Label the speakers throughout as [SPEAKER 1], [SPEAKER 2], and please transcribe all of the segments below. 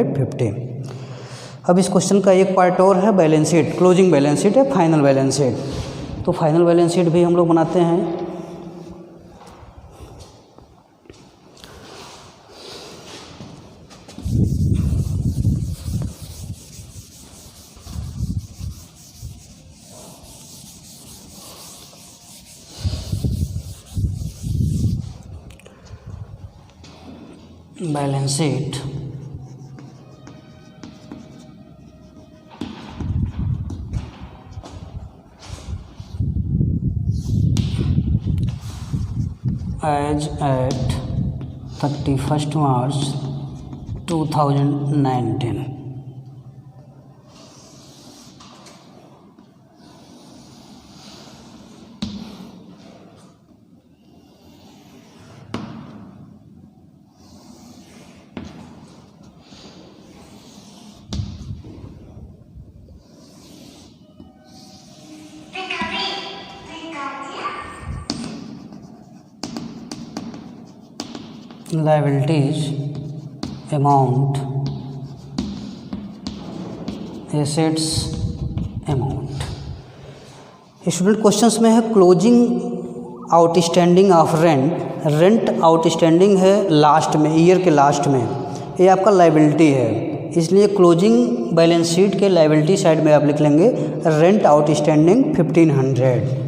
[SPEAKER 1] 50। अब इस क्वेश्चन का एक पार्ट और है balance sheet, closing balance sheet है फाइनल बैलेंस शीट। तो फाइनल बैलेंस शीट भी हम लोग बनाते हैं। Balance sheet as at 31 March 2019। liabilities amount, assets amount। Student questions में है closing outstanding of rent. Rent outstanding है लास्ट में, ईयर के लास्ट में, ये आपका लाइबिलिटी है, इसलिए क्लोजिंग बैलेंस शीट के लाइबिलिटी साइड में आप लिख लेंगे रेंट आउटस्टैंडिंग 1500।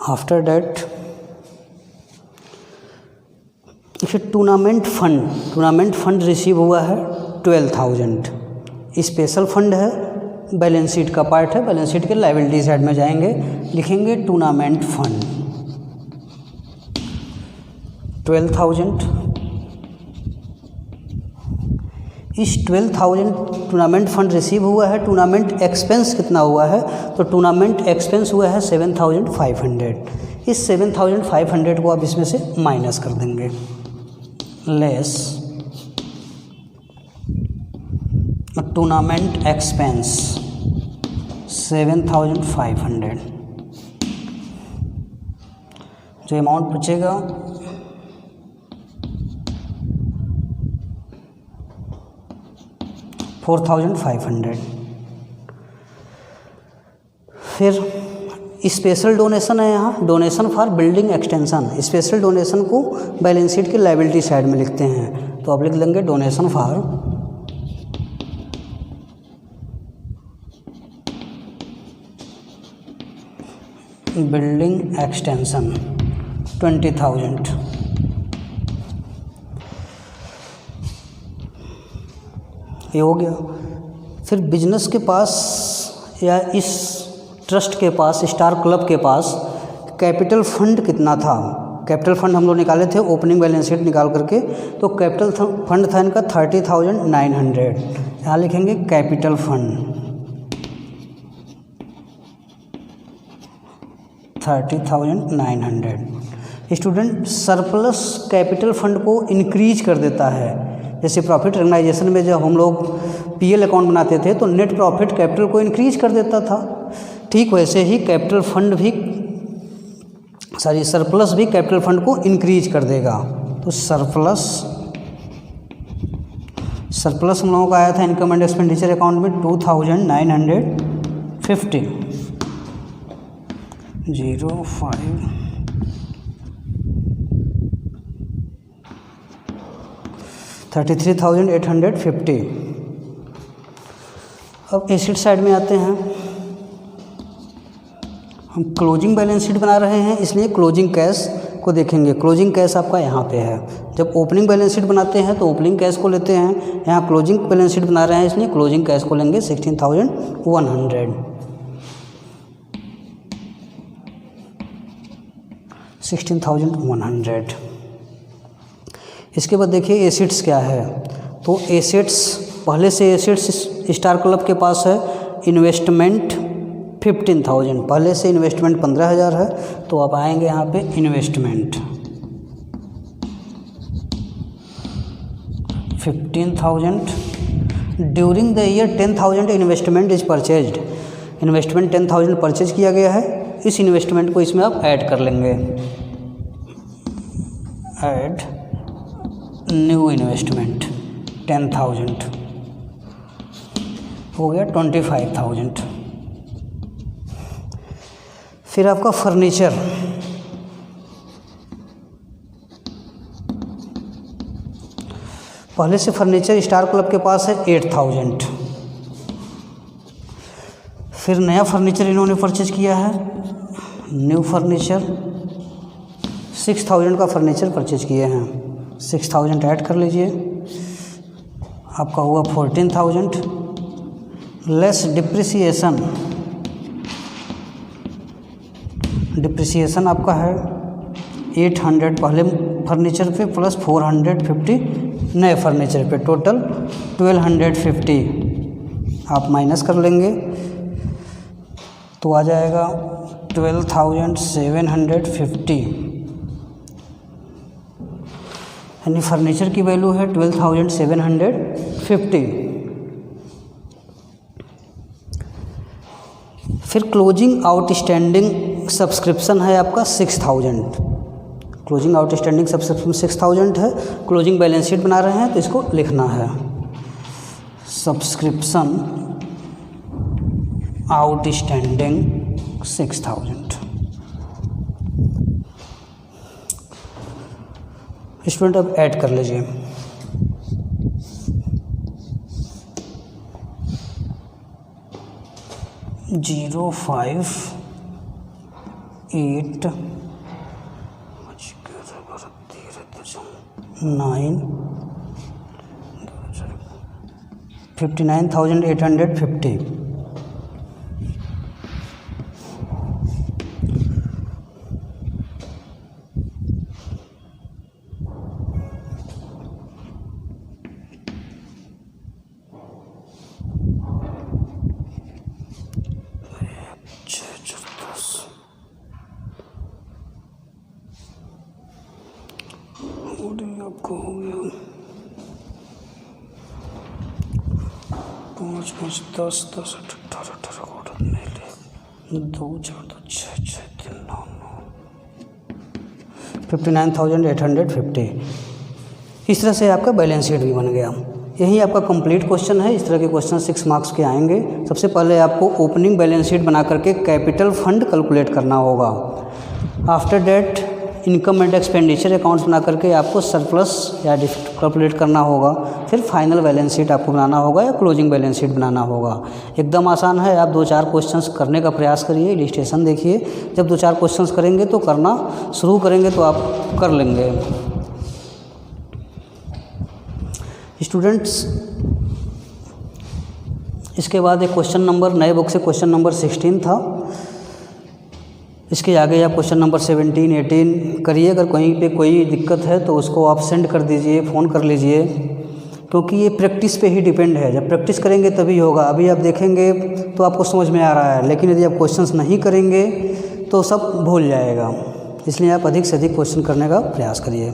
[SPEAKER 1] आफ्टर डेट फिर टूर्नामेंट फंड रिसीव हुआ है 12,000। स्पेशल फंड है, बैलेंस शीट का पार्ट है, बैलेंस शीट के लायबिलिटी साइड में जाएंगे, लिखेंगे टूर्नामेंट फंड 12,000। इस 12,000 टूर्नामेंट फंड रिसीव हुआ है। टूर्नामेंट एक्सपेंस कितना हुआ है, तो टूर्नामेंट एक्सपेंस हुआ है 7,500। इस 7,500 को आप इसमें से माइनस कर देंगे, लेस टूर्नामेंट एक्सपेंस 7,500। जो अमाउंट बचेगा 4,500। फिर स्पेशल डोनेशन है, यहाँ donation for building extension. Special donation को बैलेंस शीट की लायबिलिटी साइड में लिखते हैं, तो आप लिख लेंगे डोनेशन फॉर बिल्डिंग एक्सटेंशन 20,000। ये हो गया। फिर बिजनेस के पास या इस ट्रस्ट के पास, स्टार क्लब के पास कैपिटल फंड कितना था। कैपिटल फंड हम लोग निकाले थे ओपनिंग बैलेंस शीट निकाल करके, तो कैपिटल फंड था इनका 30,900। यहाँ लिखेंगे capital fund 30,900। Student surplus capital fund को इंक्रीज कर देता है। जैसे प्रॉफिट रिकग्नाइजेशन में जब हम लोग पीएल अकाउंट बनाते थे तो नेट प्रॉफिट कैपिटल को इंक्रीज कर देता था, ठीक वैसे ही कैपिटल फंड भी सरप्लस भी कैपिटल फंड को इंक्रीज कर देगा। तो सरप्लस हम लोगों का आया था इनकम एंड एक्सपेंडिचर अकाउंट में 2,950 05 33,850। अब एसेट साइड में आते हैं। हम क्लोजिंग बैलेंस शीट बना रहे हैं, इसलिए क्लोजिंग कैश को देखेंगे। क्लोजिंग कैश आपका यहाँ पे है। जब ओपनिंग बैलेंस शीट बनाते हैं तो ओपनिंग कैश को लेते हैं, यहाँ क्लोजिंग बैलेंस शीट बना रहे हैं इसलिए क्लोजिंग कैश को लेंगे 16,100। 16,100। इसके बाद देखिए एसेट्स क्या है। तो एसेट्स पहले से एसेट्स स्टार क्लब के पास है इन्वेस्टमेंट 15,000, पहले से इन्वेस्टमेंट 15,000 है, तो आप आएंगे यहाँ पे investment 15,000 during the year 10,000 investment is purchased, investment 10,000 purchase किया गया है, इस इन्वेस्टमेंट को इसमें आप ऐड कर लेंगे, ऐड न्यू इन्वेस्टमेंट 10,000 हो गया 25,000। फिर आपका फर्नीचर, पहले से फर्नीचर स्टार क्लब के पास है 8,000। फिर नया फर्नीचर इन्होंने परचेज किया है, न्यू फर्नीचर 6,000 का फर्नीचर परचेज किए हैं, 6,000 ऐड कर लीजिए, आपका हुआ 14,000 लेस डिप्रिसिएशन, डिप्रिसिएशन आपका है 800 पहले फर्नीचर पे प्लस 450 नए फर्नीचर पे, टोटल 1250 आप माइनस कर लेंगे तो आ जाएगा 12,750, यानी फर्नीचर की वैल्यू है 12,750। फिर क्लोजिंग आउटस्टैंडिंग सब्सक्रिप्शन है आपका 6,000, क्लोजिंग आउटस्टैंडिंग सब्सक्रिप्शन 6,000 है, क्लोजिंग बैलेंस शीट बना रहे हैं तो इसको लिखना है सब्सक्रिप्शन आउटस्टैंडिंग 6,000। स्टूडेंट अब ऐड कर लीजिए, जीरो 5 8 9 59,850। आपको हो गया 5 5 10 10 18 18 2 4 2 6 6 3 9 59,850। इस तरह से आपका बैलेंस शीट भी बन गया। यही आपका कंप्लीट क्वेश्चन है। इस तरह के क्वेश्चन 6 मार्क्स के आएंगे। सबसे पहले आपको ओपनिंग बैलेंस शीट बना करके कैपिटल फंड कैलकुलेट करना होगा। After date income and expenditure accounts बना करके आपको सरप्लस या डिफिट कैलकुलेट करना होगा। फिर फाइनल बैलेंस शीट आपको बनाना होगा या क्लोजिंग बैलेंस शीट बनाना होगा। एकदम आसान है। आप 2-4 क्वेश्चंस करने का प्रयास करिए, इलस्ट्रेशन देखिए। जब 2-4 क्वेश्चंस करेंगे तो करना शुरू करेंगे तो आप कर लेंगे। स्टूडेंट्स, इसके बाद एक क्वेश्चन नंबर नए बुक से क्वेश्चन नंबर 16 था। इसके आगे आप क्वेश्चन नंबर 17, 18 करिए। अगर कहीं पे कोई दिक्कत है तो उसको आप सेंड कर दीजिए, फ़ोन कर लीजिए, क्योंकि ये प्रैक्टिस पे ही डिपेंड है। जब प्रैक्टिस करेंगे तभी होगा। अभी आप देखेंगे तो आपको समझ में आ रहा है, लेकिन यदि आप क्वेश्चंस नहीं करेंगे तो सब भूल जाएगा। इसलिए आप अधिक से अधिक क्वेश्चन करने का प्रयास करिए।